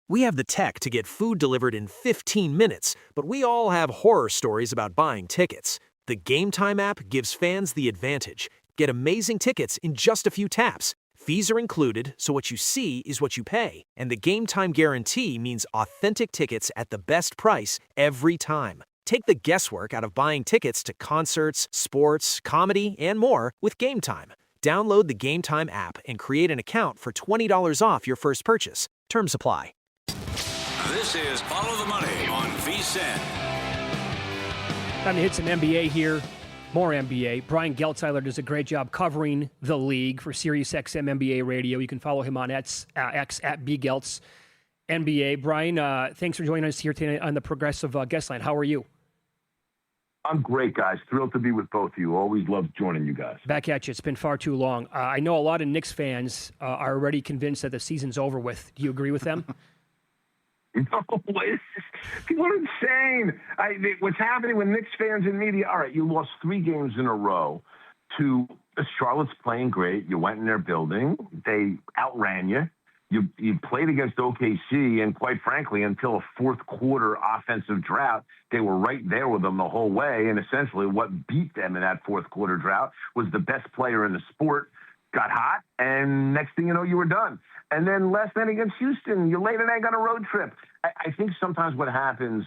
We have the tech to get food delivered in 15 minutes, but we all have horror stories about buying tickets. The Game Time app gives fans the advantage. Get amazing tickets in just a few taps. Fees are included, so what you see is what you pay. And the Game Time guarantee means authentic tickets at the best price every time. Take the guesswork out of buying tickets to concerts, sports, comedy, and more with Game Time. Download the Game Time app and create an account for $20 off your first purchase. Terms apply. This is Follow the Money on VSiN. Time to hit some NBA here. More NBA. Brian Geltzeiler does a great job covering the league for SiriusXM NBA Radio. You can follow him on X at bgeltz NBA. Brian, thanks for joining us here today on the Progressive Guest Line. How are you? I'm great, guys. Thrilled to be with both of you. Always love joining you guys. Back at you. It's been far too long. I know a lot of Knicks fans are already convinced that the season's over with. Do you agree with them? No, people are insane. What's happening with Knicks fans and media? All right, you lost 3 games in a row to Charlotte's playing great. You went in their building. They outran you. You played against OKC, and quite frankly, until a fourth quarter offensive drought, they were right there with them the whole way. And essentially what beat them in that fourth quarter drought was the best player in the sport got hot, and next thing you know, you were done. And then last night against Houston, you laid an egg on a road trip. I think sometimes what happens,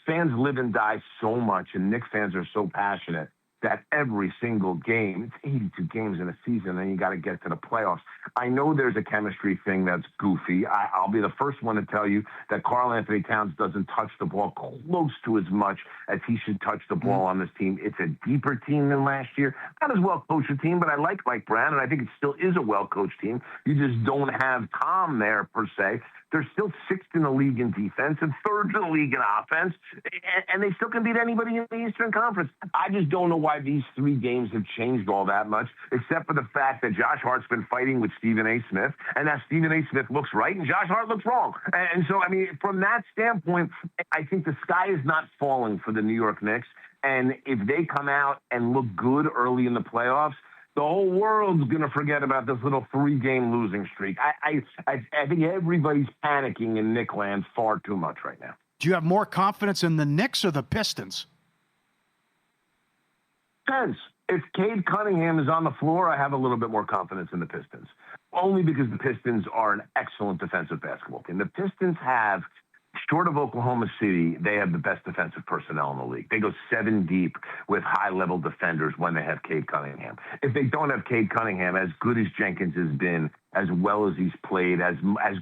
fans live and die so much, and Knicks fans are so passionate that every single game, it's 82 games in a season, and you got to get to the playoffs. I know there's a chemistry thing that's goofy. I'll be the first one to tell you that Karl Anthony Towns doesn't touch the ball close to as much as he should touch the ball on this team. It's a deeper team than last year. Not as well-coached a team, but I like Mike Brown, and I think it still is a well-coached team. You just don't have Tom there, per se. They're still 6th in the league in defense and 3rd in the league in offense, and they still can beat anybody in the Eastern Conference. I just don't know why these 3 games have changed all that much, except for the fact that Josh Hart's been fighting with Stephen A. Smith, and now Stephen A. Smith looks right and Josh Hart looks wrong. And so, I mean, from that standpoint, I think the sky is not falling for the New York Knicks, and if they come out and look good early in the playoffs, the whole world's going to forget about this little 3-game losing streak. I think everybody's panicking in Knickland far too much right now. Do you have more confidence in the Knicks or the Pistons? Depends. If Cade Cunningham is on the floor, I have a little bit more confidence in the Pistons. Only because the Pistons are an excellent defensive basketball team. The Pistons have, short of Oklahoma City, they have the best defensive personnel in the league. They go 7 deep with high-level defenders when they have Cade Cunningham. If they don't have Cade Cunningham, as good as Jenkins has been, as well as he's played, as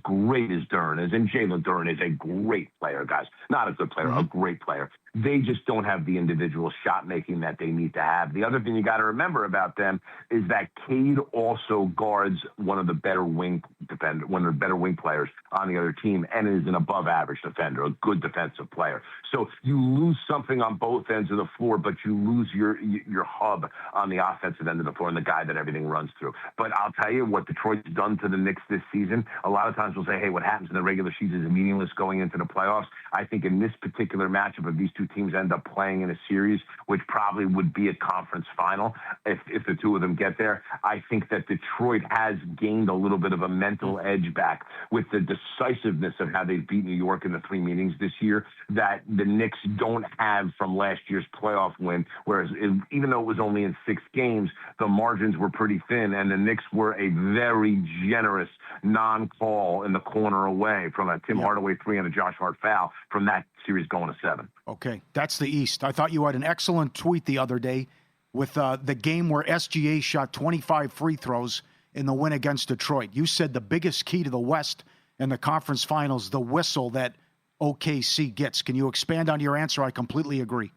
great as Duren is, and Jalen Duren is a great player, guys. Not a good player, a great player. They just don't have the individual shot making that they need to have. The other thing you got to remember about them is that Cade also guards one of the better wing players on the other team, and is an above average defender, a good defensive player. So you lose something on both ends of the floor, but you lose your hub on the offensive end of the floor and the guy that everything runs through. But I'll tell you what Detroit's done to the Knicks this season. A lot of times we'll say, hey, what happens in the regular season is meaningless going into the playoffs. I think in this particular matchup, if these two teams end up playing in a series, which probably would be a conference final if the two of them get there, I think that Detroit has gained a little bit of a mental edge back with the decisiveness of how they beat New York in the 3 meetings this year that the Knicks don't have from last year's playoff win, whereas even though it was only in 6 games, the margins were pretty thin, and the Knicks were a very generous non-call in the corner away from a Tim Hardaway 3 and a Josh Hart foul from that series going to 7. Okay, that's the East. I thought you had an excellent tweet the other day with the game where SGA shot 25 free throws in the win against Detroit. You said the biggest key to the West and the conference finals, the whistle that OKC gets. Can you expand on your answer? I completely agree.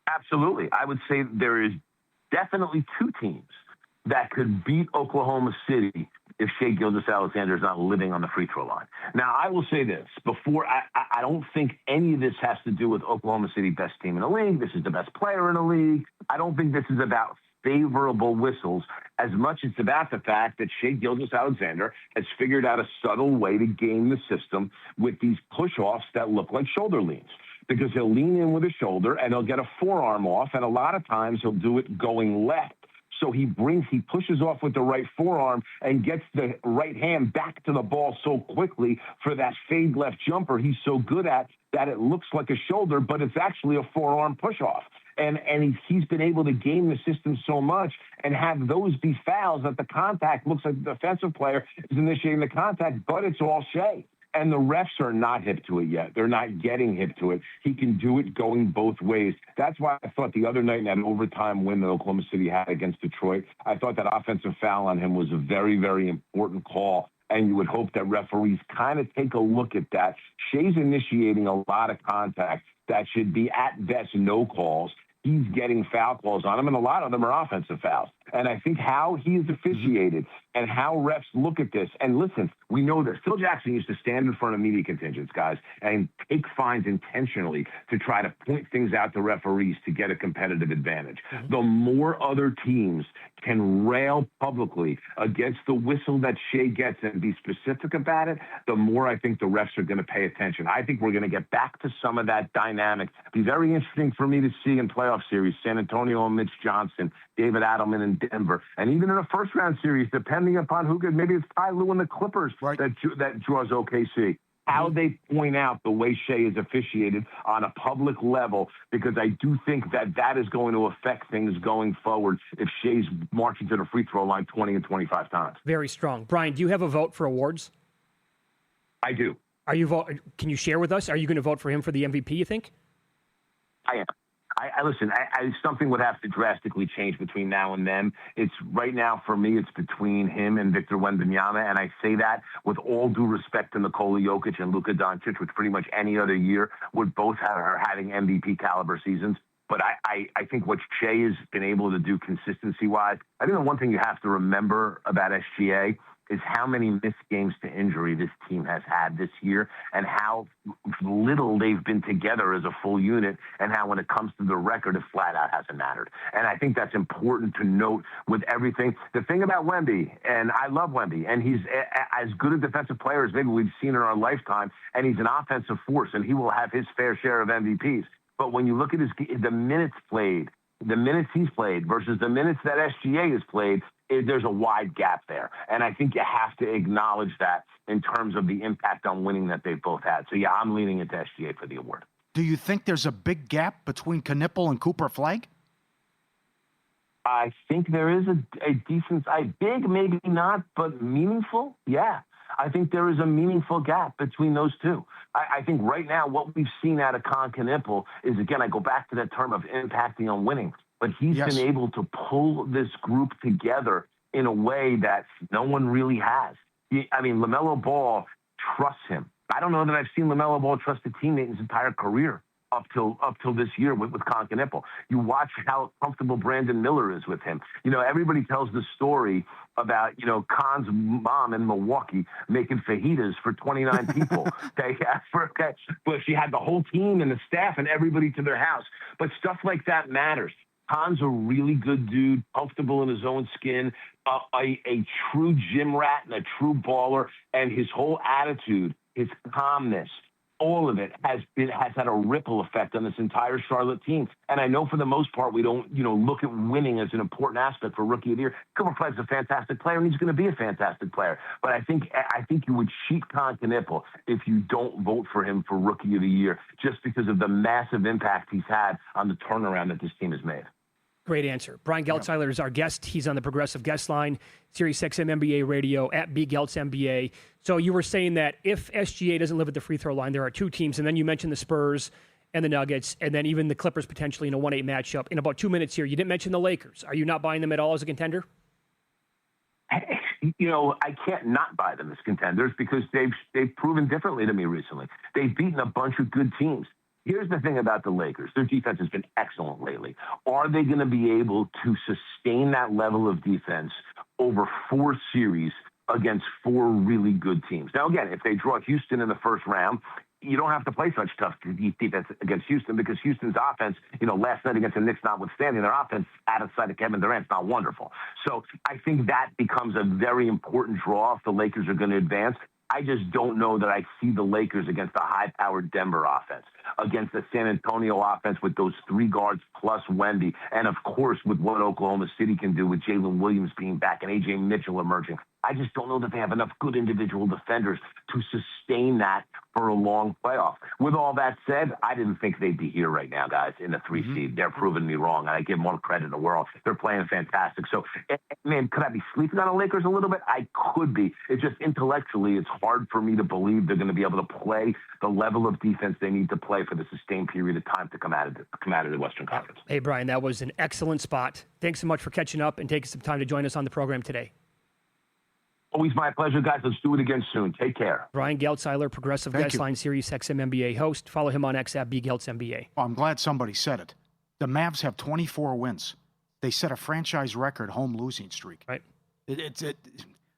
Absolutely. I would say there is definitely 2 teams that could beat Oklahoma City if Shai Gilgeous-Alexander is not living on the free throw line. Now, I will say this. Before, I don't think any of this has to do with Oklahoma City, best team in the league. This is the best player in the league. I don't think this is about favorable whistles as much as it's about the fact that Shai Gilgeous-Alexander has figured out a subtle way to game the system with these push-offs that look like shoulder leans. Because he'll lean in with his shoulder and he'll get a forearm off, and a lot of times he'll do it going left. So he pushes off with the right forearm and gets the right hand back to the ball so quickly for that fade left jumper he's so good at that it looks like a shoulder, but it's actually a forearm push-off. And he's been able to game the system so much and have those be fouls that the contact looks like the defensive player is initiating the contact, but it's all Shea. And the refs are not hip to it yet. They're not getting hip to it. He can do it going both ways. That's why I thought the other night in that overtime win that Oklahoma City had against Detroit, I thought that offensive foul on him was a very, very important call. And you would hope that referees kind of take a look at that. Shea's initiating a lot of contact that should be at best no calls. He's getting foul calls on him, and a lot of them are offensive fouls. And I think how he is officiated and how refs look at this, and listen, we know this. Phil Jackson used to stand in front of media contingents, guys, and take fines intentionally to try to point things out to referees to get a competitive advantage. The more other teams can rail publicly against the whistle that Shea gets and be specific about it, the more I think the refs are going to pay attention. I think we're going to get back to some of that dynamic. Be very interesting for me to see in playoff series, San Antonio and Mitch Johnson, David Adelman in Denver, and even in a first-round series, depending upon who could, maybe it's Ty Lue and the Clippers that draws OKC. How they point out the way Shea is officiated on a public level, because I do think that is going to affect things going forward if Shea's marching to the free throw line 20 and 25 times. Very strong. Brian, do you have a vote for awards? I do. Can you share with us? Are you going to vote for him for the MVP, you think? I am. Listen, something would have to drastically change between now and then. It's right now for me, it's between him and Victor Wembanyama. And I say that with all due respect to Nikola Jokic and Luka Doncic, which pretty much any other year would both are having MVP caliber seasons. But I think what Shea has been able to do consistency-wise, I think the one thing you have to remember about SGA is how many missed games to injury this team has had this year and how little they've been together as a full unit, and how when it comes to the record, it flat out hasn't mattered. And I think that's important to note with everything. The thing about Wemby, and I love Wemby, and he's as good a defensive player as maybe we've seen in our lifetime, and he's an offensive force, and he will have his fair share of MVPs. But when you look at the minutes played, the minutes he's played versus the minutes that SGA has played, there's a wide gap there. And I think you have to acknowledge that in terms of the impact on winning that they've both had. So, yeah, I'm leaning into SGA for the award. Do you think there's a big gap between Knipple and Cooper Flagg? I think there is a decent, big, maybe not, but meaningful. Yeah. I think there is a meaningful gap between those two. I think right now what we've seen out of Con Knipple is, again, I go back to that term of impacting on winning. But he's been able to pull this group together in a way that no one really has. LaMelo Ball trusts him. I don't know that I've seen LaMelo Ball trust a teammate in his entire career up till this year with Con Knipple. You watch how comfortable Brandon Miller is with him. Everybody tells the story about, Con's mom in Milwaukee making fajitas for 29 people. But she had the whole team and the staff and everybody to their house. But stuff like that matters. Con's a really good dude, comfortable in his own skin, a true gym rat and a true baller, and his whole attitude, his calmness, all of it has had a ripple effect on this entire Charlotte team. And I know for the most part we don't, look at winning as an important aspect for Rookie of the Year. Cooper Flagg's a fantastic player, and he's going to be a fantastic player. But I think you would cheat Con Knipple if you don't vote for him for Rookie of the Year, just because of the massive impact he's had on the turnaround that this team has made. Great answer. Brian Geltzeiler is our guest. He's on the Progressive Guest Line, Sirius XM NBA Radio, at BGeltzNBA. So you were saying that if SGA doesn't live at the free throw line, there are two teams, and then you mentioned the Spurs and the Nuggets, and then even the Clippers potentially in a 1-8 matchup. In about 2 minutes here, you didn't mention the Lakers. Are you not buying them at all as a contender? I can't not buy them as contenders because they've proven differently to me recently. They've beaten a bunch of good teams. Here's the thing about the Lakers. Their defense has been excellent lately. Are they going to be able to sustain that level of defense over 4 series against 4 really good teams? Now, again, if they draw Houston in the first round, you don't have to play such tough defense against Houston because Houston's offense, last night against the Knicks notwithstanding, their offense out of sight of Kevin Durant's not wonderful. So I think that becomes a very important draw if the Lakers are going to advance. I just don't know that I see the Lakers against a high-powered Denver offense, against the San Antonio offense with those three guards plus Wemby, and of course with what Oklahoma City can do with Jalen Williams being back and A.J. Mitchell emerging. I just don't know that they have enough good individual defenders to sustain that for a long playoff. With all that said, I didn't think they'd be here right now, guys, in the 3 seed. They're proving me wrong, and I give them all the credit in the world. They're playing fantastic. So, man, could I be sleeping on the Lakers a little bit? I could be. It's just intellectually, it's hard for me to believe they're going to be able to play the level of defense they need to play for the sustained period of time to come out of the Western Conference. Hey, Brian, that was an excellent spot. Thanks so much for catching up and taking some time to join us on the program today. Always my pleasure, guys. Let's do it again soon. Take care. Brian Geltzeiler, Progressive Thank you. Guestline Sirius XM NBA host. Follow him on X at BGeltzNBA. Oh, I'm glad somebody said it. The Mavs have 24 wins. They set a franchise record home losing streak. Right. Well,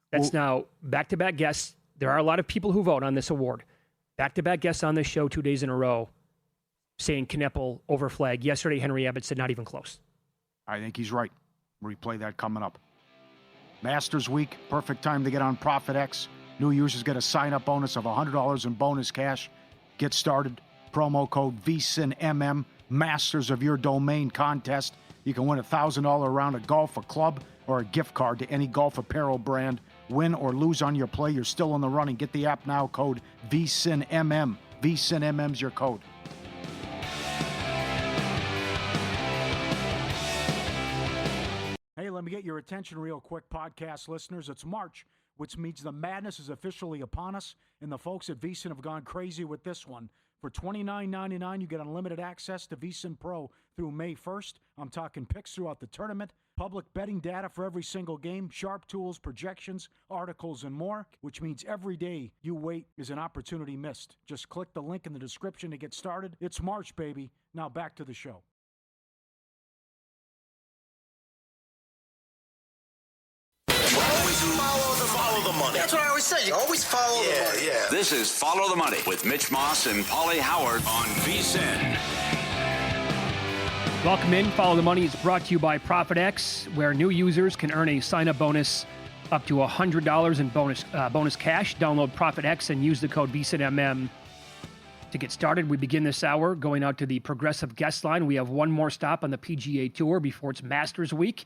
That's now back-to-back guests. There are a lot of people who vote on this award. Back-to-back guests on this show 2 days in a row saying Kneppel over Flag. Yesterday, Henry Abbott said not even close. I think he's right. Replay that coming up. Masters Week, perfect time to get on ProfitX. New users get a sign-up bonus of $100 in bonus cash. Get started. Promo code VSINMM. Masters of your domain contest. You can win a $1,000 round of golf, a club, or a gift card to any golf apparel brand. Win or lose on your play, you're still in the running. Get the app now, code VSINMM. VSINMM's your code. Hey, let me get your attention real quick, podcast listeners. It's March, which means the madness is officially upon us, and the folks at VSiN have gone crazy with this one. For $29.99, you get unlimited access to VSiN Pro through May 1st. I'm talking picks throughout the tournament, public betting data for every single game, sharp tools, projections, articles, and more, which means every day you wait is an opportunity missed. Just click the link in the description to get started. It's March, baby. Now back to the show. Always follow the money. That's what I always say. You always follow the money. Yeah. This is Follow the Money with Mitch Moss and Paulie Howard on VSiN. Welcome in. Follow the Money is brought to you by ProfitX, where new users can earn a sign-up bonus up to $100 in bonus cash. Download ProfitX and use the code VSINMM to get started. We begin this hour going out to the Progressive Guest Line. We have one more stop on the PGA Tour before it's Masters Week.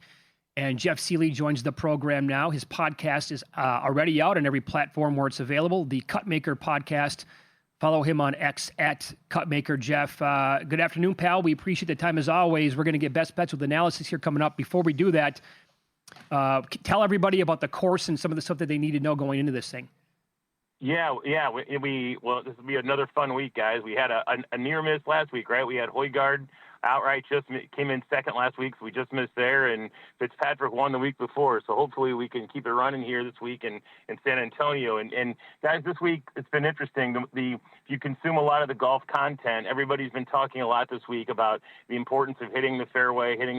And Jeff Seeley joins the program now. His podcast is already out on every platform where it's available, the Cutmaker Podcast. Follow him on X at Cutmaker. Jeff, good afternoon, pal. We appreciate the time as always. We're going to get best bets with analysis here coming up. Before we do that, tell everybody about the course and some of the stuff that they need to know going into this thing. Yeah. Well, this will be another fun week, guys. We had a near miss last week, right? We had Højgaard outright just came in second last week, so we just missed there, and Fitzpatrick won the week before. So hopefully we can keep it running here this week in San Antonio. And guys, this week it's been interesting. If you consume a lot of the golf content, everybody's been talking a lot this week about the importance of hitting the fairway. And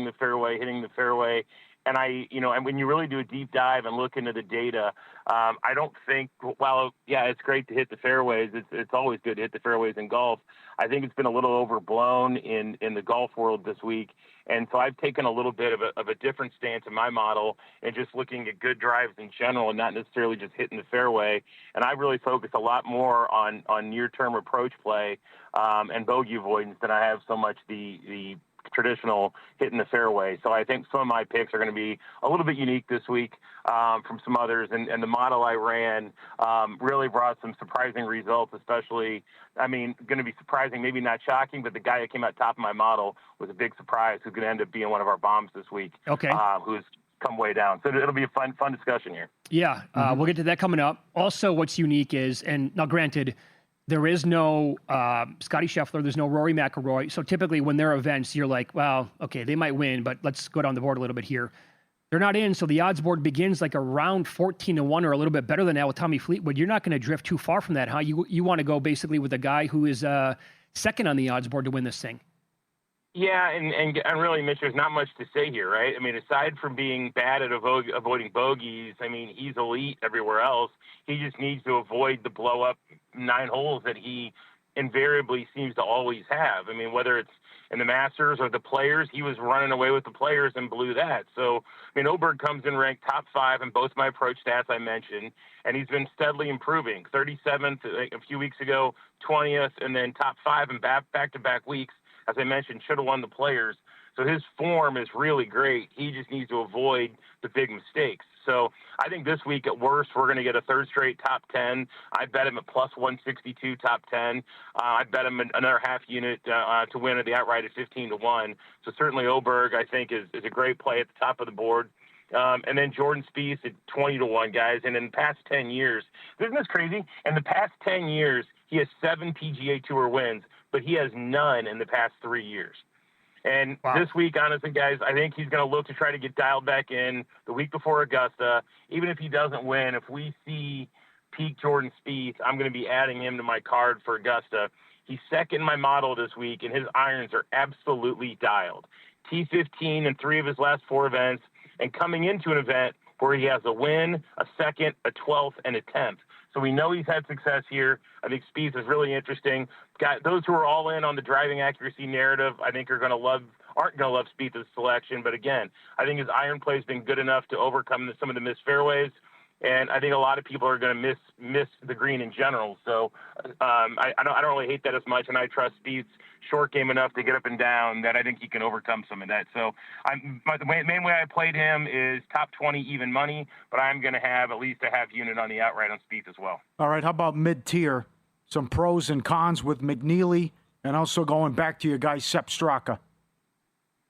and when you really do a deep dive and look into the data, I don't think, it's great to hit the fairways. It's always good to hit the fairways in golf. I think it's been a little overblown in the golf world this week. And so I've taken a little bit of a different stance in my model and just looking at good drives in general and not necessarily just hitting the fairway. And I really focus a lot more on near-term approach play and bogey avoidance than I have so much the traditional hitting the fairway. So I think some of my picks are going to be a little bit unique this week from some others. And the model I ran really brought some surprising results, especially, going to be surprising, maybe not shocking, but the guy that came out top of my model was a big surprise who's going to end up being one of our bombs this week. Okay. Who's come way down. So it'll be a fun discussion here. Yeah. We'll get to that coming up. Also, what's unique is, and now granted, there is no Scotty Scheffler. There's no Rory McIlroy. So typically when they're events, you're like, well, okay, they might win, but let's go down the board a little bit here. They're not in, so the odds board begins like around 14-1 or a little bit better than that with Tommy Fleetwood. You're not going to drift too far from that, huh? You want to go basically with a guy who is second on the odds board to win this thing. Yeah, and really, Mitch, there's not much to say here, right? Aside from being bad at avoiding bogeys, he's elite everywhere else. He just needs to avoid the blow-up 9 holes that he invariably seems to always have. I mean, whether it's in the Masters or the Players, he was running away with the Players and blew that. So, I mean, Oberg comes in ranked top 5 in both my approach stats I mentioned, and he's been steadily improving. 37th a few weeks ago, 20th, and then top 5 in back-to-back weeks. As I mentioned, should have won the Players. So his form is really great. He just needs to avoid the big mistakes. So I think this week at worst, we're going to get a third straight top 10. I bet him at plus 162 top 10. I bet him another half unit to win at the outright at 15-1. So certainly Oberg, I think, is a great play at the top of the board. And then Jordan Spieth at 20-1, guys. And in the past 10 years, isn't this crazy? In the past 10 years, he has 7 PGA Tour wins, but he has none in the past 3 years. And This week, honestly, guys, I think he's going to look to try to get dialed back in the week before Augusta. Even if he doesn't win, if we see peak Jordan Spieth, I'm going to be adding him to my card for Augusta. He's second in my model this week, and his irons are absolutely dialed. T15 in 3 of his last 4 events, and coming into an event where he has a win, a second, a 12th, and a 10th. So we know he's had success here. I think Spieth is really interesting. Those who are all in on the driving accuracy narrative, I think aren't going to love Spieth's selection. But again, I think his iron play has been good enough to overcome some of the missed fairways. And I think a lot of people are going to miss the green in general. So I don't really hate that as much, and I trust Spieth's short game enough to get up and down that I think he can overcome some of that. So the main way I played him is top 20 even money, but I'm going to have at least a half unit on the outright on Spieth as well. All right, how about mid-tier? Some pros and cons with McNeely, and also going back to your guy Sepp Straka.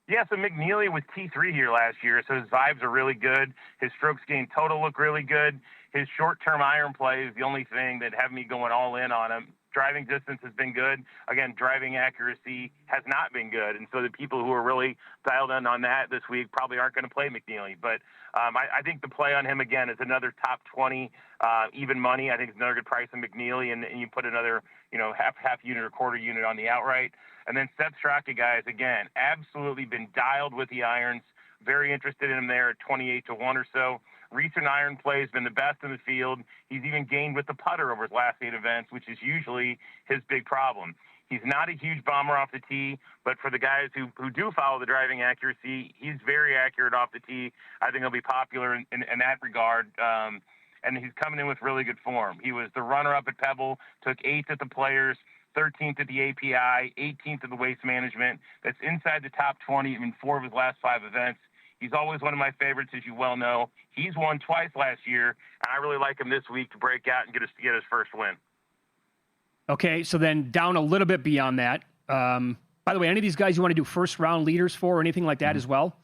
Yeah, so McNeely was T3 here last year, so his vibes are really good. His strokes gained total look really good. His short-term iron play is the only thing that have me going all in on him. Driving distance has been good. Again, driving accuracy has not been good. And so the people who are really dialed in on that this week probably aren't going to play McNeely. But I think the play on him, again, is another top 20 even money. I think it's another good price on McNeely, and you put another half unit or quarter unit on the outright. And then Sepp Straka, guys, again, absolutely been dialed with the irons. Very interested in him there at 28-1 or so. Recent iron play has been the best in the field. He's even gained with the putter over his last 8 events, which is usually his big problem. He's not a huge bomber off the tee, but for the guys who do follow the driving accuracy, he's very accurate off the tee. I think he'll be popular in that regard. And he's coming in with really good form. He was the runner-up at Pebble, took 8th at the Players, 13th at the API, 18th at the Waste Management. That's inside the top 20 in 4 of his last 5 events. He's always one of my favorites, as you well know. He's won twice last year, and I really like him this week to break out and get his first win. Okay, so then down a little bit beyond that. By the way, any of these guys you want to do first-round leaders for or anything like that as well?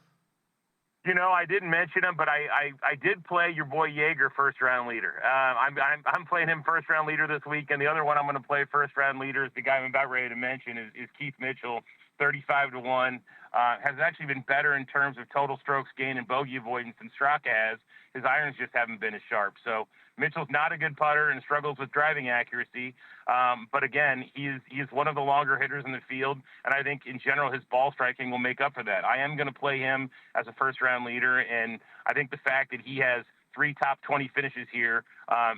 I didn't mention him, but I did play your boy Jaeger first-round leader. I'm playing him first-round leader this week, and the other one I'm going to play first-round leader is the guy I'm about ready to mention is Keith Mitchell, 35-1. Has actually been better in terms of total strokes gained and bogey avoidance than Straka has. His irons just haven't been as sharp. So Mitchell's not a good putter and struggles with driving accuracy. But again, he is one of the longer hitters in the field, and I think in general his ball striking will make up for that. I am going to play him as a first-round leader, and I think the fact that he has 3 top 20 finishes here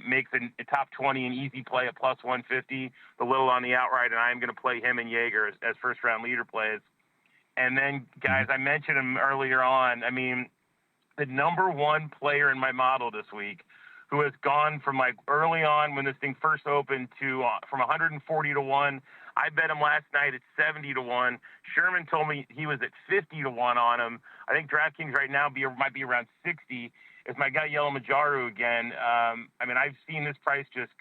makes a top 20 an easy play at plus 150, the little on the outright, and I am going to play him and Jaeger as first-round leader plays. And then, guys, I mentioned him earlier on. I mean, the number 1 player in my model this week who has gone from like early on when this thing first opened to from 140-1. I bet him last night at 70-1. Sherman told me he was at 50-1 on him. I think DraftKings right now might be around 60. It's my guy Yellow Majaru again. I mean, I've seen this price just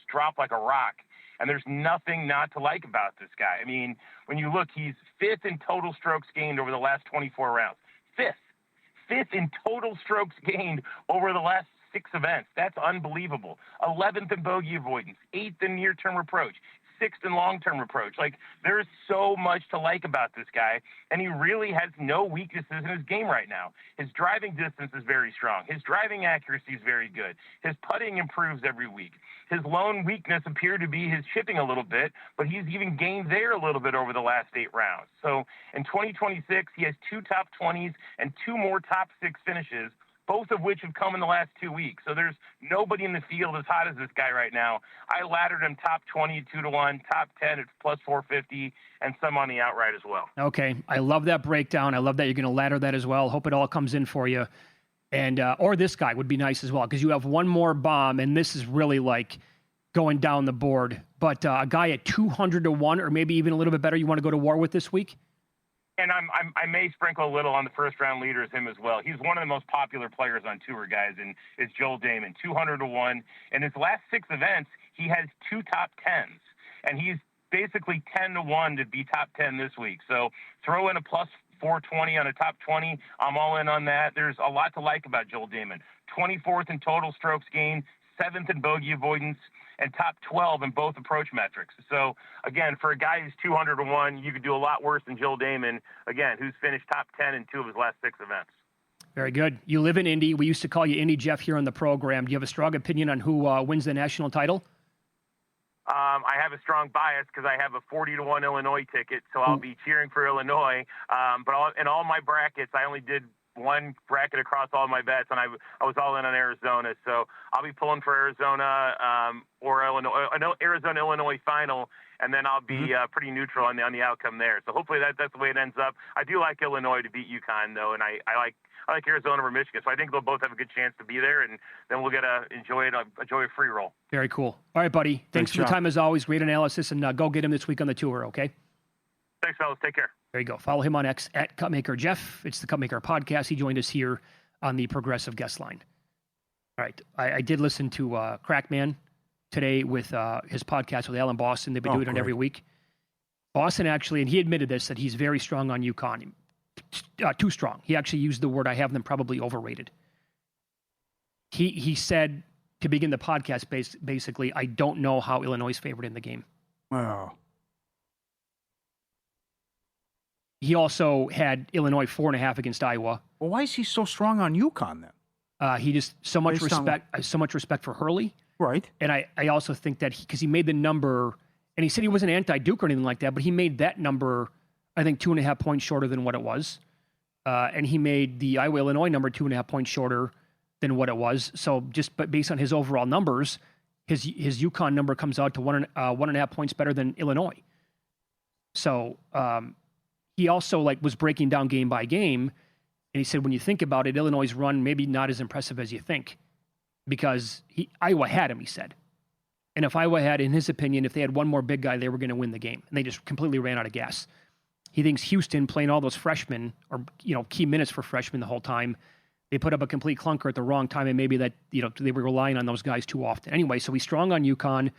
drop like a rock. And there's nothing not to like about this guy. I mean, when you look, he's 5th in total strokes gained over the last 24 rounds. 5th in total strokes gained over the last 6 events. That's unbelievable. 11th in bogey avoidance, 8th in near-term approach, 6th in long-term approach. Like, there's so much to like about this guy, and he really has no weaknesses in his game right now. His driving distance is very strong. His driving accuracy is very good. His putting improves every week. His lone weakness appeared to be his chipping a little bit, but he's even gained there a little bit over the last 8 rounds. So in 2026, he has 2 top 20s and 2 more top 6 finishes both of which have come in the last 2 weeks. So there's nobody in the field as hot as this guy right now. I laddered him top 20 at 2-1, top 10 at plus 450, and some on the outright as well. Okay. I love that breakdown. I love that you're going to ladder that as well. Hope it all comes in for you. And, or this guy would be nice as well, because you have one more bomb, and this is really like going down the board. But a guy at 200-1, or maybe even a little bit better, you want to go to war with this week? And I may sprinkle a little on the first-round leaders, him as well. He's one of the most popular players on tour, guys, and it's Joel Damon, 200-1. In his last 6 events, he has 2 top 10s, and he's basically 10-1 to be top 10 this week. So throw in a plus 420 on a top 20. I'm all in on that. There's a lot to like about Joel Damon. 24th in total strokes gained, 7th in bogey avoidance, and top 12 in both approach metrics. So, again, for a guy who's 200-1, you could do a lot worse than Joel Damon, again, who's finished top 10 in 2 of his last 6 events. Very good. You live in Indy. We used to call you Indy Jeff here on the program. Do you have a strong opinion on who wins the national title? I have a strong bias because I have a 40-1 Illinois ticket, so I'll be cheering for Illinois. But in all my brackets, I only did one bracket across all my bets, and I was all in on Arizona. So I'll be pulling for Arizona or Illinois, Arizona Illinois final, and then I'll be pretty neutral on the outcome there. So hopefully that's the way it ends up. I do like Illinois to beat UConn though, and I like Arizona over Michigan. So I think they'll both have a good chance to be there, and then we'll get enjoy a free roll. Very cool. All right, buddy. Thanks for the time as always. Great analysis, and go get him this week on the tour, okay? Thanks, fellas. Take care. There you go. Follow him on X at Cupmaker Jeff. It's the Cupmaker podcast. He joined us here on the Progressive Guest Line. All right. I did listen to Crackman today with his podcast with Alan Boston. They've been doing it every week. Boston actually, and he admitted this, that he's very strong on UConn. Too strong. He actually used the word, I have them probably overrated. He said to begin the podcast, basically, I don't know how Illinois is favored in the game. Oh. He also had Illinois 4.5 against Iowa. Well, why is he so strong on UConn then? He just so much respect for Hurley. Right. And I also think that because he made the number, and he said he wasn't anti-Duke or anything like that, but he made that number, I think, 2.5 points shorter than what it was. And he made the Iowa-Illinois number 2.5 points shorter than what it was. So but based on his overall numbers, his UConn number comes out to 1.5 points better than Illinois. So he also was breaking down game by game, and he said when you think about it, Illinois' run maybe not as impressive as you think, because Iowa had him, he said. And if Iowa had, in his opinion, if they had one more big guy, they were going to win the game, and they just completely ran out of gas. He thinks Houston, playing all those freshmen, or key minutes for freshmen the whole time, they put up a complete clunker at the wrong time, and maybe that they were relying on those guys too often. Anyway, so he's strong on UConn,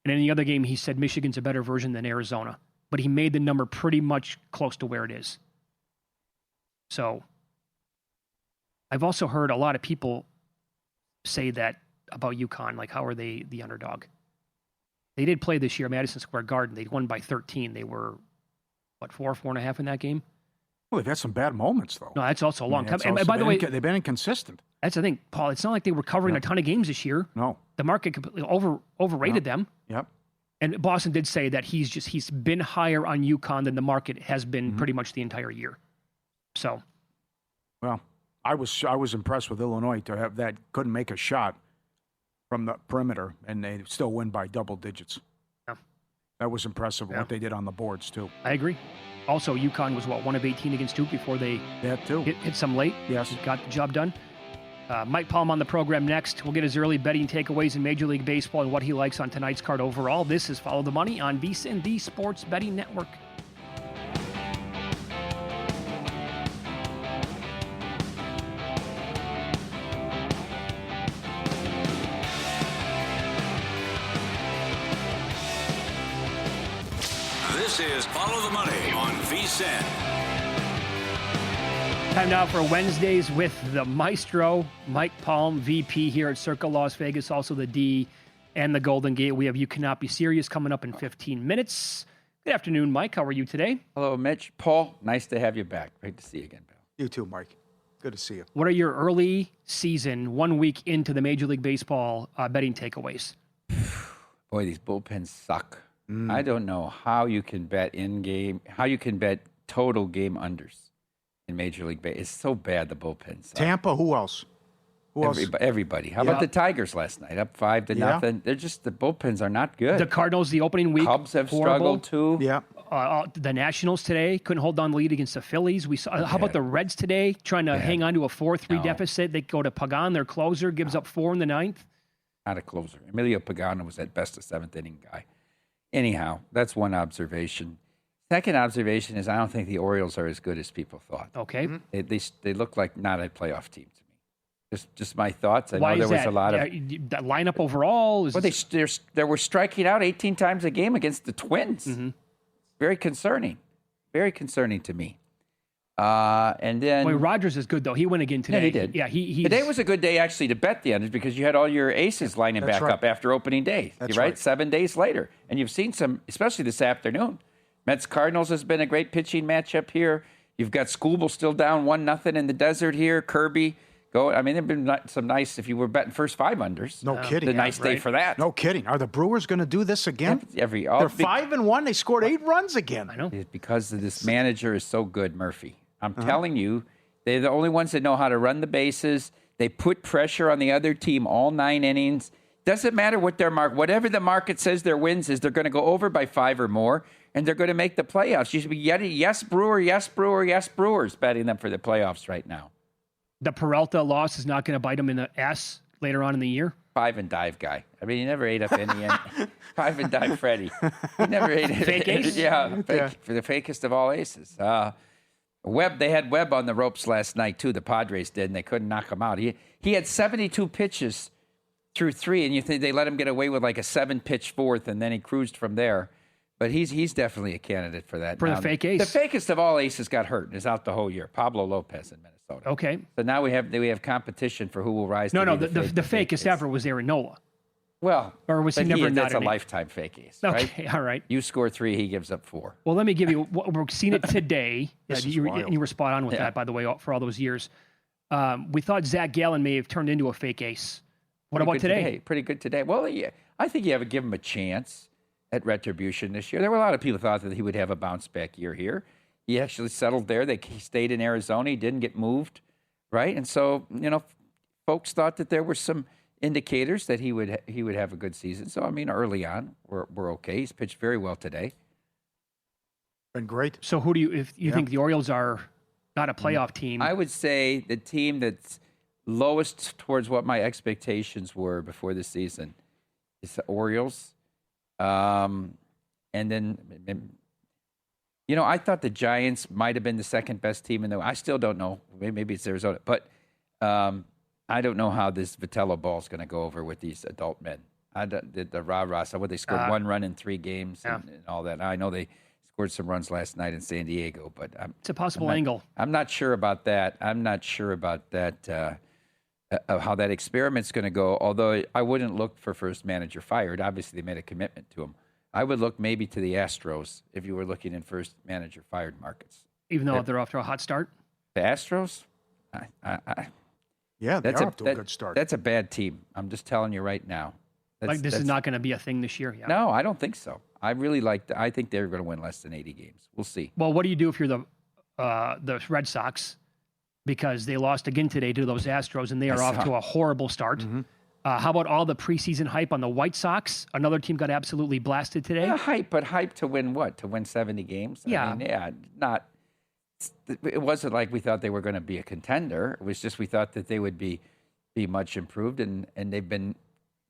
and in the other game, he said Michigan's a better version than Arizona, but he made the number pretty much close to where it is. So I've also heard a lot of people say that about UConn, like how are they the underdog? They did play this year at Madison Square Garden. They won by 13. They were, 4.5 in that game? Well, they've had some bad moments, though. No, that's also a long time. And by the way, they've been inconsistent. That's the thing, Paul. It's not like they were covering a ton of games this year. No. The market completely overrated them. Yep. And Boston did say that he's been higher on UConn than the market has been pretty much the entire year. So, well, I was impressed with Illinois to have that, couldn't make a shot from the perimeter, and they still win by double digits. Yeah. That was impressive what they did on the boards too. I agree. Also, UConn was 1 of 18 against Duke before they hit some late. Yes, got the job done. Mike Palm on the program next. We'll get his early betting takeaways in Major League Baseball and what he likes on tonight's card overall. This is Follow the Money on VSiN, the Sports Betting Network. This is Follow the Money on VSiN. Time now for Wednesdays with the Maestro, Mike Palm, VP here at Circa Las Vegas, also the D and the Golden Gate. We have You Cannot Be Serious coming up in 15 minutes. Good afternoon, Mike. How are you today? Hello, Mitch. Paul, nice to have you back. Great to see you again, pal. you too, Mike. Good to see you. What are your early season, 1 week into the Major League Baseball betting takeaways? Boy, these bullpens suck. I don't know how you can bet total game unders in Major League Baseball. It's so bad, the bullpens. Tampa, who else? Who else? Everybody. How about the Tigers last night? Up 5-0. They're just, the bullpens are not good. The Cardinals, the opening week. Cubs have horrible. struggled too. Yeah. The Nationals today couldn't hold on the lead against the Phillies. We saw. How about the Reds today, trying to hang on to a 4-3 deficit? They go to Pagan, their closer, gives up 4 in the 9th. Not a closer. Emilio Pagano was at best a 7th inning guy. Anyhow, that's one observation. Second observation is I don't think the Orioles are as good as people thought. Okay. They look like not a playoff team to me. Just my thoughts. I Why know is there was that? a lot of. That lineup overall is. Well, they were striking out 18 times a game against the Twins. Very concerning. Very concerning to me. And then Rogers is good though. He went again today. Yeah, he did. Yeah, Today was a good day actually to bet the unders because you had all your aces lining back up after opening day. That's right? right. 7 days later, and you've seen some, especially this afternoon. Mets Cardinals has been a great pitching matchup here. You've got Skubal still down 1-0 in the desert here. Kirby go. I mean, there've been some nice. If you were betting first 5 unders, No kidding. a nice day for that. No kidding. Are the Brewers going to do this again? They're 5-1. They scored 8 runs again. I know. It's because of this manager is so good, Murphy. I'm telling you, they're the only ones that know how to run the bases. They put pressure on the other team all 9 innings. Doesn't matter what their whatever the market says their wins is, they're going to go over by 5 or more, and they're going to make the playoffs. You should be yes, Brewer, yes, Brewer, yes, Brewers, betting them for the playoffs right now. The Peralta loss is not going to bite them in the ass later on in the year. 5 and dive guy. I mean, he never ate up any. 5 and dive Freddie. He never ate Fake ace? Yeah, for the fakest of all aces. Webb, they had Webb on the ropes last night too. The Padres did, and they couldn't knock him out. He had 72 pitches through 3, and you think they let him get away with like a 7-pitch 4th, and then he cruised from there. But he's definitely a candidate for that. For the fake ace. The fakest of all aces got hurt and is out the whole year. Pablo Lopez in Minnesota. Okay. So now we have competition for who will rise. No, to be the fakest ever was Aaron Nola. Well, or was he never? That's not a lifetime fake ace, okay, right? all right. You score 3, he gives up 4. Well, let me give you. We're seeing it today. You were spot on with Yeah. that, by the way, for all those years. We thought Zach Gallen may have turned into a fake ace. What about today? Pretty good today. Well, yeah, I think you have to give him a chance at retribution this year. There were a lot of people who thought that he would have a bounce back year here. He actually settled there. He stayed in Arizona. He didn't get moved, right? And so, folks thought that there were some indicators that he would have a good season. So, I mean, early on, we're okay. He's pitched very well today. Been great. So, who do you, if you think the Orioles are not a playoff team? I would say the team that's lowest towards what my expectations were before the season is the Orioles. And then, I thought the Giants might have been the second best team in the. I still don't know. Maybe it's Arizona, but I don't know how this Vitello ball is going to go over with these adult men. The rah-rah. So they scored 1 run in 3 games and all that. I know they scored some runs last night in San Diego, but it's a possible angle. I'm not sure about that. I'm not sure about that. How that experiment's going to go, although I wouldn't look for first manager fired. Obviously, they made a commitment to him. I would look maybe to the Astros if you were looking in first manager fired markets. Even though they're off to a hot start? The Astros? Yeah, they're off to a good start. That's a bad team. I'm just telling you right now. This is not going to be a thing this year? Yeah. No, I don't think so. I really I think they're going to win less than 80 games. We'll see. Well, what do you do if you're the Red Sox? Because they lost again today to those Astros, and they are off to a horrible start. Mm-hmm. How about all the preseason hype on the White Sox? Another team got absolutely blasted today. Yeah, hype to win what? To win 70 games? Yeah. I mean, not. It wasn't like we thought they were going to be a contender. It was just we thought that they would be much improved, and they've been,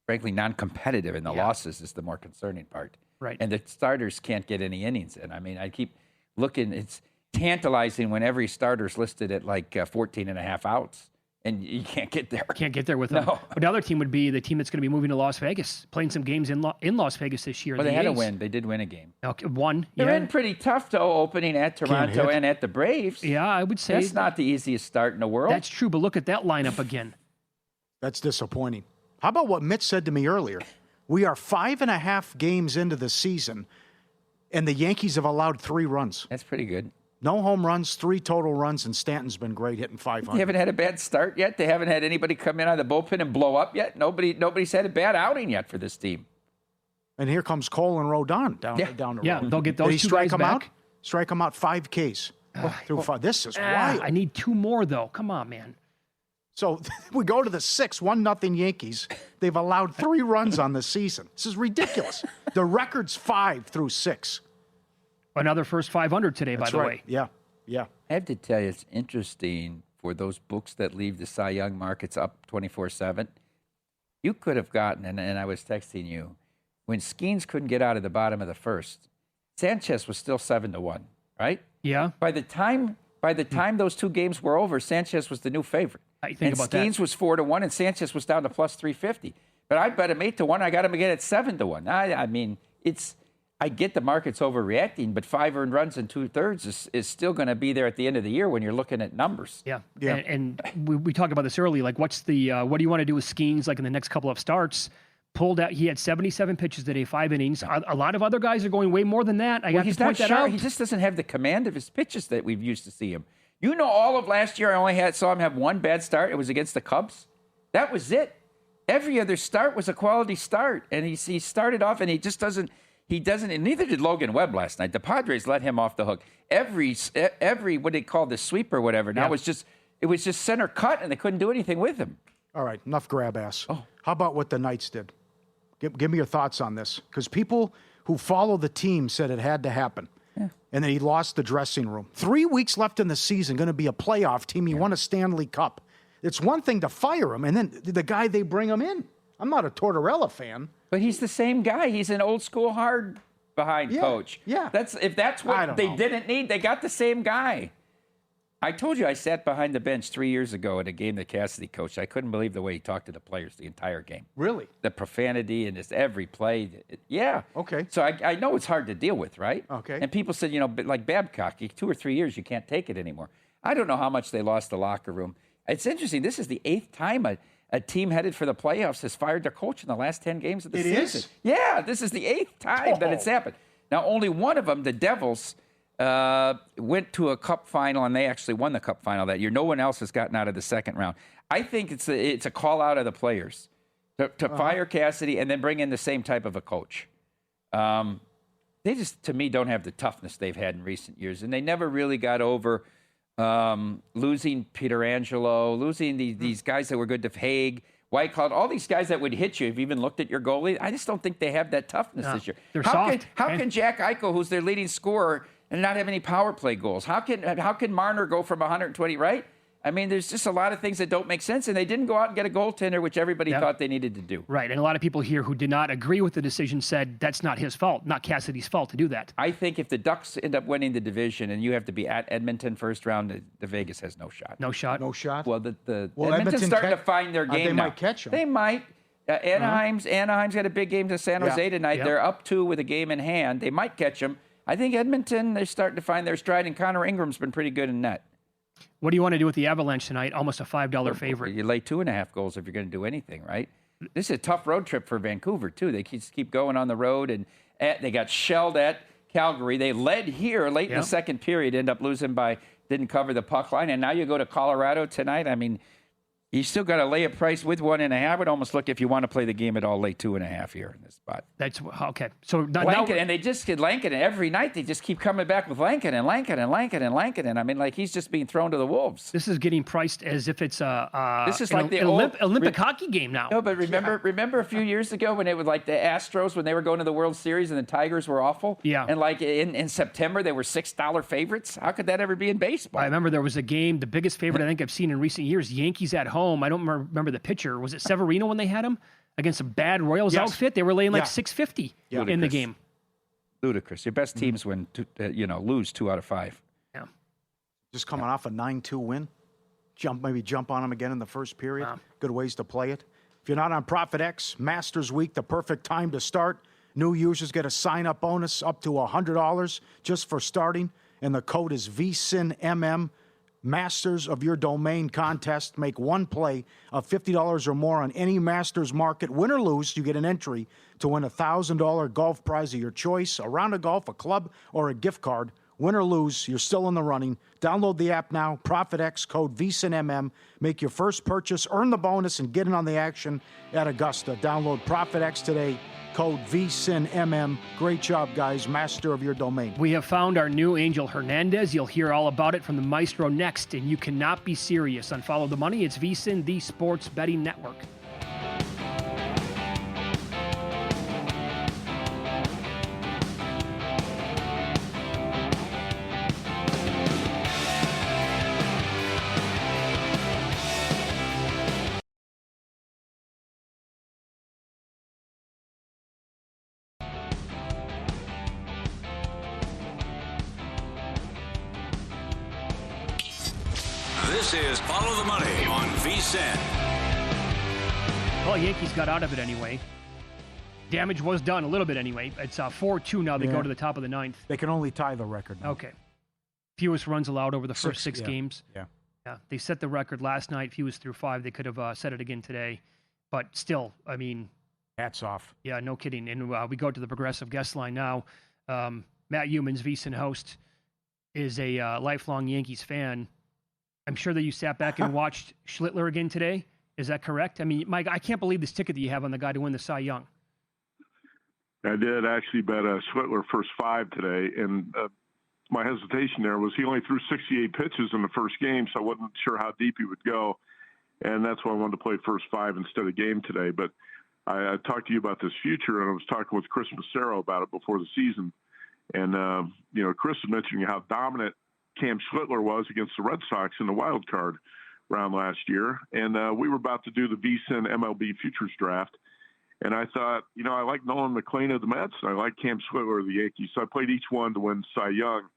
frankly, non-competitive in the losses is the more concerning part. Right. And the starters can't get any innings in. I mean, I keep looking. It's tantalizing when every starter's listed at like 14 and a half outs, and you can't get there. Can't get there with them. No. But the other team would be the team that's going to be moving to Las Vegas, playing some games in Las Vegas this year. Well, they had A's. a win. They did win a game. Okay, one. They're in pretty tough, though, opening at Toronto and at the Braves. Yeah, I would say. That's not the easiest start in the world. That's true, but look at that lineup again. That's disappointing. How about what Mitch said to me earlier? We are 5.5 games into the season, and the Yankees have allowed 3 runs. That's pretty good. No home runs, 3 total runs, and Stanton's been great, hitting 500. They haven't had a bad start yet. They haven't had anybody come in on the bullpen and blow up yet. Nobody's had a bad outing yet for this team. And here comes Cole and Rodon down the road. Yeah, they'll get those Did he two strike guys him back. out? Strike him out 5 Ks through 5. This is wild. I need 2 more, though. Come on, man. So we go to the 6th, 1-0 Yankees. They've allowed 3 runs on the season. This is ridiculous. The record's 5 through 6. Another first 500 today, That's by the right. way. Yeah, yeah. I have to tell you, it's interesting for those books that leave the Cy Young markets up 24/7. You could have gotten, and I was texting you, when Skeens couldn't get out of the bottom of the first, Sanchez was still 7-1, right? Yeah. By the time those 2 games were over, Sanchez was the new favorite. I think about that. Skeens was 4-1, and Sanchez was down to plus 350. But I bet him 8-1. I got him again at 7-1. I mean, I get the market's overreacting, but 5 earned runs in 2/3 is still going to be there at the end of the year when you're looking at numbers. Yeah. Yeah. And we talked about this early. Like, what do you want to do with Skeens, like, in the next couple of starts? Pulled out. He had 77 pitches today, 5 innings. A lot of other guys are going way more than that. I got to point that out. He just doesn't have the command of his pitches that we've used to see him. You know, all of last year, I only saw him have 1 bad start. It was against the Cubs. That was it. Every other start was a quality start, and he started off, and he just doesn't. He doesn't, and neither did Logan Webb last night. The Padres let him off the hook. Every what they call the sweep or whatever. Now it was just center cut, and they couldn't do anything with him. All right, enough grab ass. Oh. How about what the Knights did? Give me your thoughts on this, because people who follow the team said it had to happen. Yeah. And then he lost the dressing room. 3 weeks left in the season, going to be a playoff team. He won a Stanley Cup. It's one thing to fire him, and then the guy they bring him in. I'm not a Tortorella fan. But he's the same guy. He's an old school hard behind coach. Yeah. If that's what they know. didn't need, they got the same guy. I told you I sat behind the bench 3 years ago at a game that Cassidy coached. I couldn't believe the way he talked to the players the entire game. Really? The profanity and just every play. Yeah. Okay. So I know it's hard to deal with, right? Okay. And people said, like Babcock, 2 or 3 years, you can't take it anymore. I don't know how much they lost the locker room. It's interesting. This is the 8th time a team headed for the playoffs has fired their coach in the last 10 games of the season. It is? Yeah, this is the 8th time that it's happened. Now, only one of them, the Devils, went to a cup final, and they actually won the cup final that year. No one else has gotten out of the second round. I think it's a call out of the players to fire Cassidy and then bring in the same type of a coach. They just, to me, don't have the toughness they've had in recent years, and they never really got over losing Pietrangelo, losing these guys that were good to Haig, Whitecloud, all these guys that would hit you. If you even looked at your goalie, I just don't think they have that toughness this year. They're soft. How can Jack Eichel, who's their leading scorer, and not have any power play goals? How can Marner go from 120, right? I mean, there's just a lot of things that don't make sense, and they didn't go out and get a goaltender, which everybody thought they needed to do. Right, and a lot of people here who did not agree with the decision said that's not his fault, not Cassidy's fault to do that. I think if the Ducks end up winning the division and you have to be at Edmonton first round, the Vegas has no shot. No shot? No shot? Well, Edmonton's Edmonton starting to find their game they now. might catch 'em. They might. Anaheim's got a big game to San Jose tonight. Yep. They're up 2 with a game in hand. They might catch them. I think Edmonton, they're starting to find their stride, and Connor Ingram's been pretty good in net. What do you want to do with the Avalanche tonight? Almost a $5 favorite. You lay 2.5 goals if you're going to do anything, right? This is a tough road trip for Vancouver, too. They just keep going on the road, and they got shelled at Calgary. They led here late in the second period, end up losing didn't cover the puck line, and now you go to Colorado tonight. I mean, you still got to lay a price with 1.5. It almost look, if you want to play the game at all, lay 2.5 here in this spot. That's okay. So Lankin, and they just get Lankin, and every night they just keep coming back with Lankin. And I mean, like, he's just being thrown to the wolves. This is getting priced as if it's This is an like the Olympic hockey game now. No, but remember a few years ago when it was like the Astros, when they were going to the World Series and the Tigers were awful? Yeah. And like in September, they were $6 favorites. How could that ever be in baseball? I remember there was a game, the biggest favorite I think I've seen in recent years, Yankees at home. I don't remember the pitcher. Was it Severino when they had him against a bad Royals outfit? They were laying like $650 in the game. Ludicrous. Your best teams lose 2 out of 5. Yeah. Just coming off a 9-2 win. Maybe jump on them again in the first period. Wow. Good ways to play it. If you're not on ProfitX, Masters Week, the perfect time to start. New users get a sign-up bonus up to $100 just for starting, and the code is VSINMM. Masters of your domain contest. Make one play of $50 or more on any Masters market. Win or lose, you get an entry to win a $1,000 golf prize of your choice, a round of golf, a club, or a gift card Win or lose, you're still in the running. Download the app now. ProfitX, code VSINMM. Make your first purchase, earn the bonus, and get in on the action at Augusta. Download ProfitX today, code VSINMM. Great job, guys. Master of your domain. We have found our new Angel Hernandez. You'll hear all about it from the Maestro next, and you cannot be serious on Follow the Money. It's VSIN, the Sports Betting Network. This is Follow the Money on VSiN. Well, Yankees got out of it anyway. Damage was done a little bit anyway. It's 4-2 now. They go to the top of the ninth. They can only tie the record now. Okay. Fewest runs allowed over the first six yeah. games. Yeah. Yeah. They set the record last night. Fewest through 5. They could have set it again today. But still, I mean. Hats off. Yeah, no kidding. And we go to the progressive guest line now. Matt Youmans, VSiN host, is a lifelong Yankees fan. I'm sure that you sat back and watched Schlittler again today. Is that correct? I mean, Mike, I can't believe this ticket that you have on the guy to win the Cy Young. I did actually bet Schlittler first 5 today, and my hesitation there was he only threw 68 pitches in the first game, so I wasn't sure how deep he would go, and that's why I wanted to play first 5 instead of game today. But I talked to you about this future, and I was talking with Chris Massaro about it before the season, and Chris was mentioning how dominant Cam Schlittler was against the Red Sox in the wild card round last year. And we were about to do the VSiN MLB Futures Draft. And I thought, I like Nolan McLean of the Mets. And I like Cam Schlittler of the Yankees. So I played each one to win Cy Young.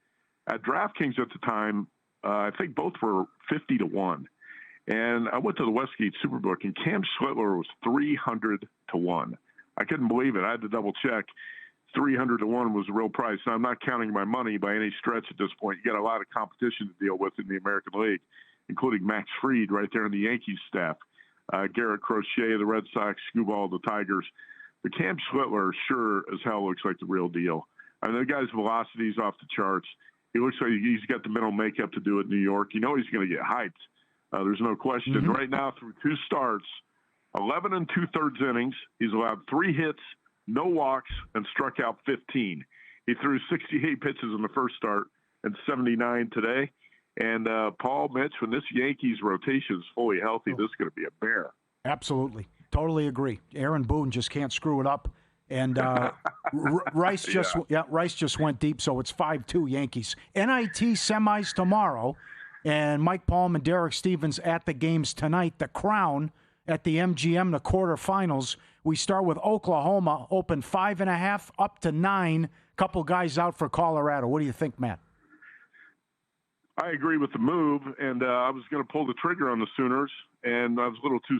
At DraftKings at the time, I think both were 50-1. And I went to the Westgate Superbook, and Cam Schlittler was 300-1. I couldn't believe it. I had to double check. 300-1 was the real price. Now, I'm not counting my money by any stretch at this point. You got a lot of competition to deal with in the American League, including Max Fried right there in the Yankees staff, Garrett Crochet of the Red Sox, Skubal of the Tigers. But Cam Schlittler sure as hell looks like the real deal. I mean, the guy's velocity is off the charts. He looks like he's got the mental makeup to do it in New York. He's going to get hyped. There's no question. Mm-hmm. Right now, through 2 starts, 11 2/3 innings, he's allowed 3 hits, no walks, and struck out 15. He threw 68 pitches in the first start and 79 today. And Paul, Mitch, when this Yankees rotation is fully healthy, this is going to be a bear. Absolutely. Totally agree. Aaron Boone just can't screw it up. And Rice just went deep, so it's 5-2 Yankees. NIT semis tomorrow, and Mike Palm and Derek Stevens at the games tonight. The Crown at the MGM, the quarterfinals. We start with Oklahoma, open 5.5 up to 9. Couple guys out for Colorado. What do you think, Matt? I agree with the move, and I was going to pull the trigger on the Sooners, and I was a little too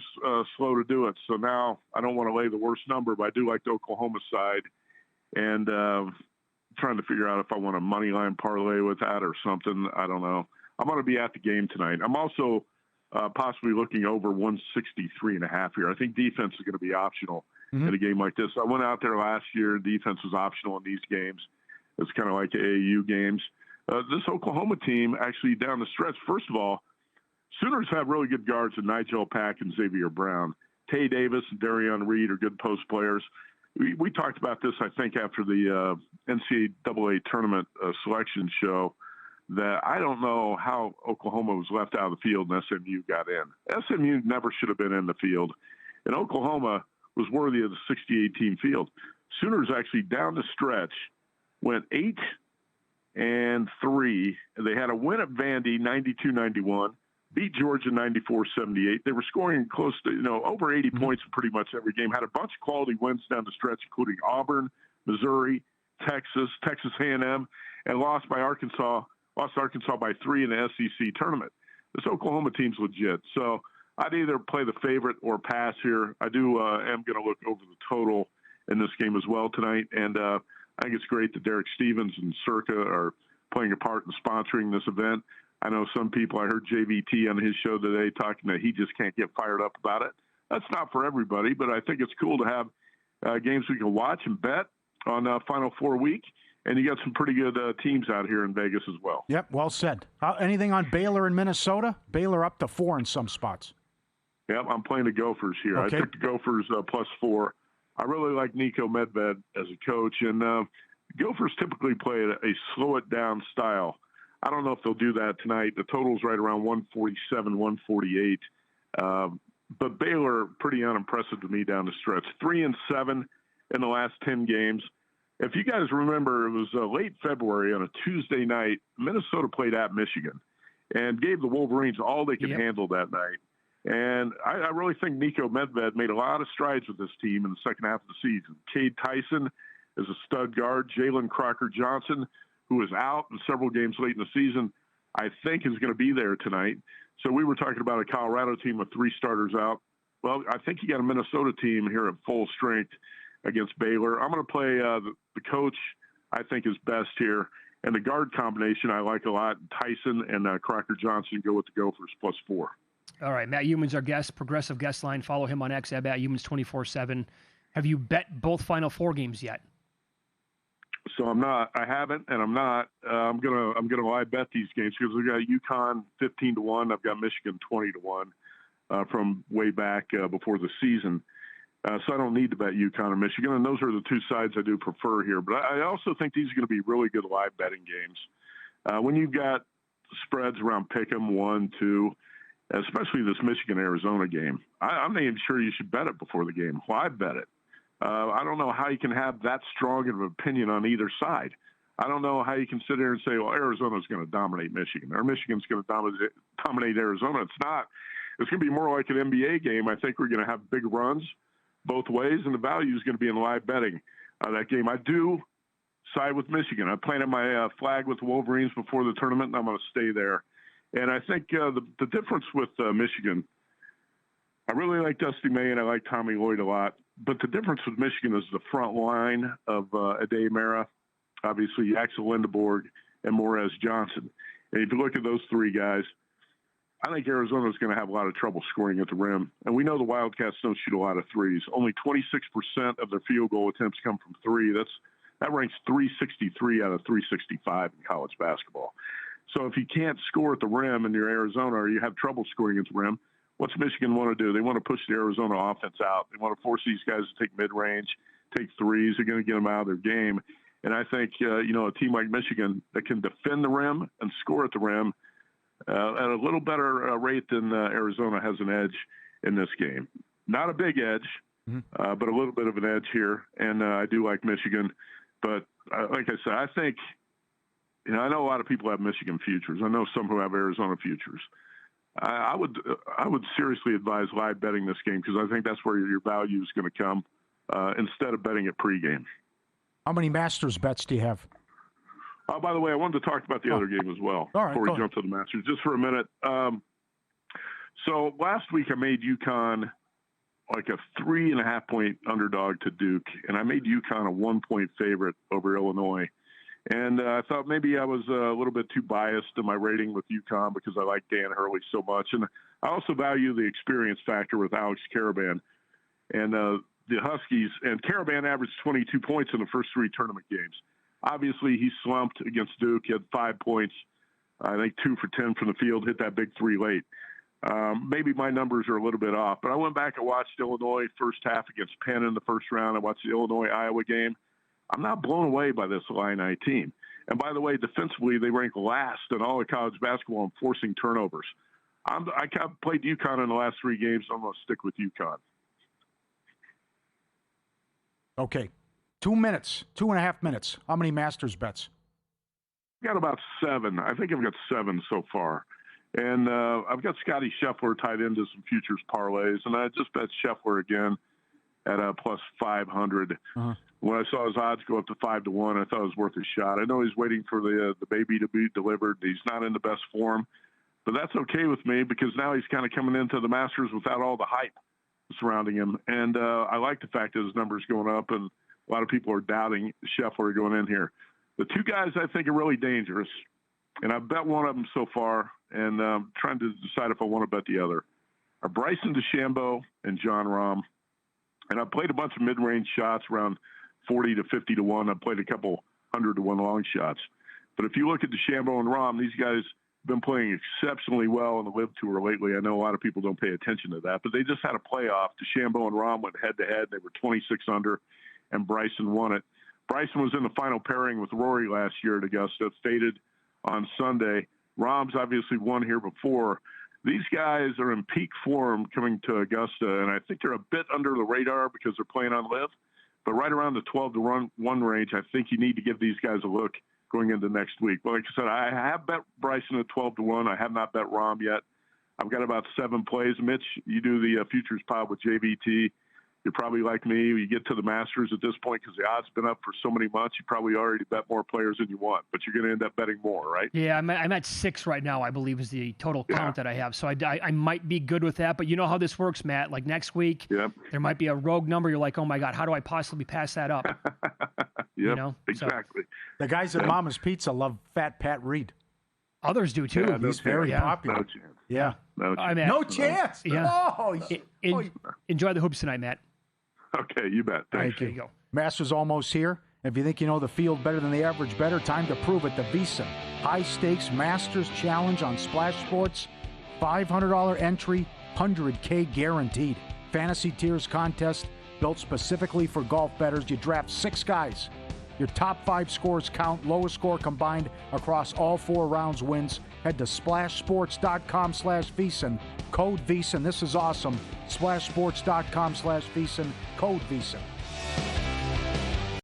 slow to do it. So now I don't want to lay the worst number, but I do like the Oklahoma side, and trying to figure out if I want a money line parlay with that or something. I don't know. I'm going to be at the game tonight. I'm also possibly looking over 163.5 here. I think defense is going to be optional in a game like this. I went out there last year. Defense was optional in these games. It's kind of like AAU games. This Oklahoma team actually down the stretch, first of all, Sooners have really good guards in Nigel Pack and Xavier Brown. Tay Davis and Darion Reed are good post players. We talked about this, I think, after the NCAA tournament selection show, that I don't know how Oklahoma was left out of the field and SMU got in. SMU never should have been in the field, and Oklahoma was worthy of the 68-team field. Sooners actually down the stretch went 8-3. They had a win at Vandy, 92-91, beat Georgia 94-78. They were scoring close to, over 80 points in pretty much every game. Had a bunch of quality wins down the stretch, including Auburn, Missouri, Texas A&M, and lost Arkansas by 3 in the SEC tournament. This Oklahoma team's legit. So I'd either play the favorite or pass here. I am going to look over the total in this game as well tonight. And I think it's great that Derek Stevens and Circa are playing a part in sponsoring this event. I know some people, I heard JVT on his show today talking that he just can't get fired up about it. That's not for everybody, but I think it's cool to have games we can watch and bet on Final Four week. and you got some pretty good teams out here in Vegas as well. Yep, well said. Anything on Baylor in Minnesota? Baylor up to 4 in some spots. Yep, I'm playing the Gophers here. Okay. I took the Gophers +4. I really like Nico Medved as a coach, and Gophers typically play a slow-it-down style. I don't know if they'll do that tonight. The total's right around 147, 148. But Baylor, pretty unimpressive to me down the stretch. 3-7 in the last 10 games. If you guys remember, it was late February on a Tuesday night. Minnesota played at Michigan and gave the Wolverines all they could handle that night. And I really think Nico Medved made a lot of strides with this team in the second half of the season. Cade Tyson is a stud guard. Jalen Crocker-Johnson, who is out in several games late in the season, I think is going to be there tonight. So we were talking about a Colorado team with 3 starters out. Well, I think you got a Minnesota team here at full strength against Baylor. I'm going to play the coach I think is best here. And the guard combination I like a lot. Tyson and Crocker-Johnson go with the Gophers +4. All right, Matt Youmans, our guest, Progressive Guest Line. Follow him on X at Matt Youmans 24/7. Have you bet both Final Four games yet? So I'm not. I haven't, and I'm not. I'm gonna live bet these games because we got UConn 15-1. I've got Michigan 20-1 from way back before the season. So I don't need to bet UConn or Michigan, and those are the 2 sides I do prefer here. But I also think these are going to be really good live betting games. When you've got spreads around pick'em 1, 2, especially this Michigan-Arizona game, I'm not even sure you should bet it before the game. Live bet it. I don't know how you can have that strong of an opinion on either side. I don't know how you can sit there and say, well, Arizona's going to dominate Michigan or Michigan's going to dominate Arizona. It's not. It's going to be more like an NBA game. I think we're going to have big runs both ways, and the value is going to be in live betting that game. I do side with Michigan. I planted my flag with the Wolverines before the tournament, and I'm going to stay there. And I think the difference with Michigan, I really like Dusty May and I like Tommy Lloyd a lot. But the difference with Michigan is the front line of Ade Mara, obviously Axel Lindeborg, and Morez Johnson. And if you look at those 3 guys, I think Arizona is going to have a lot of trouble scoring at the rim. And we know the Wildcats don't shoot a lot of threes. Only 26% of their field goal attempts come from 3. That ranks 363 out of 365 in college basketball. So if you can't score at the rim and you're Arizona or you have trouble scoring at the rim, what's Michigan want to do? They want to push the Arizona offense out. They want to force these guys to take mid-range, take threes. They're going to get them out of their game. And I think, a team like Michigan that can defend the rim and score at the rim at a little better rate than Arizona has an edge in this game. Not a big edge, but a little bit of an edge here. And I do like Michigan. But like I said, I think, I know a lot of people have Michigan futures. I know some who have Arizona futures. I would seriously advise live betting this game because I think that's where your value is going to come instead of betting it pregame. How many Masters bets do you have? By the way, I wanted to talk about the other game as well before we jump to the Masters, just for a minute. So last week I made UConn like a 3.5-point underdog to Duke, and I made UConn a 1-point favorite over Illinois. And I thought maybe I was a little bit too biased in my rating with UConn because I like Dan Hurley so much. And I also value the experience factor with Alex Karaban and the Huskies. And Karaban averaged 22 points in the first 3 tournament games. Obviously, he slumped against Duke. He had 5 points, I think 2 for 10 from the field, hit that big 3 late. Maybe my numbers are a little bit off. But I went back and watched Illinois first half against Penn in the first round. I watched the Illinois-Iowa game. I'm not blown away by this Illini team. And by the way, defensively, they rank last in all of college basketball in forcing turnovers. I played UConn in the last 3 games. So I'm going to stick with UConn. Okay. 2 minutes, 2.5 minutes. How many Masters bets? I've got about 7. I think I've got 7 so far. And I've got Scotty Scheffler tied into some futures parlays. And I just bet Scheffler again at plus 500. When I saw his odds go up to 5-1, I thought it was worth a shot. I know he's waiting for the baby to be delivered. He's not in the best form, but that's okay with me because now he's kind of coming into the Masters without all the hype surrounding him. And I like the fact that his numbers going up, and a lot of people are doubting Scheffler going in here. The 2 guys I think are really dangerous, and I've bet one of them so far, and I'm trying to decide if I want to bet the other, are Bryson DeChambeau and John Rahm. And I played a bunch of mid-range shots around 40 to 50 to 1. I played a couple 100-1 long shots. But if you look at DeChambeau and Rahm, these guys have been playing exceptionally well on the LIV Tour lately. I know a lot of people don't pay attention to that, but they just had a playoff. DeChambeau and Rahm went head-to-head. They were 26 under, and Bryson won it. Bryson was in the final pairing with Rory last year at Augusta, faded on Sunday. Rahm's obviously won here before. These guys are in peak form coming to Augusta, and I think they're a bit under the radar because they're playing on LIV. But right around the 12-1 range, I think you need to give these guys a look going into next week. But like I said, I have bet Bryson at 12-1. I have not bet Rahm yet. I've got about 7 plays. Mitch, you do the futures pod with JVT. You're probably like me. You get to the Masters at this point because the odds been up for so many months. You probably already bet more players than you want, but you're going to end up betting more, right? Yeah, I'm at 6 right now, I believe, is the total count that I have. So I might be good with that. But you know how this works, Matt. Like next week, there might be a rogue number. You're like, oh, my God, how do I possibly pass that up? You know? Exactly. So, the guys at Mama's Pizza love Fat Pat Reed. Others do, too. Yeah, he's very popular. No chance. Yeah. No chance. Yeah. Oh, enjoy the hoops tonight, Matt. Okay, you bet. Thanks. There you go. Masters almost here. If you think you know the field better than the average bettor, time to prove it. The VSiN High Stakes Masters Challenge on Splash Sports. $500 entry, $100K guaranteed. Fantasy tiers contest built specifically for golf bettors. You draft 6 guys. Your top 5 scores count. Lowest score combined across all 4 rounds wins. Head to splashsports.com/VSiN. Code VSiN. This is awesome. Splashsports.com/VSiN. Code VSiN.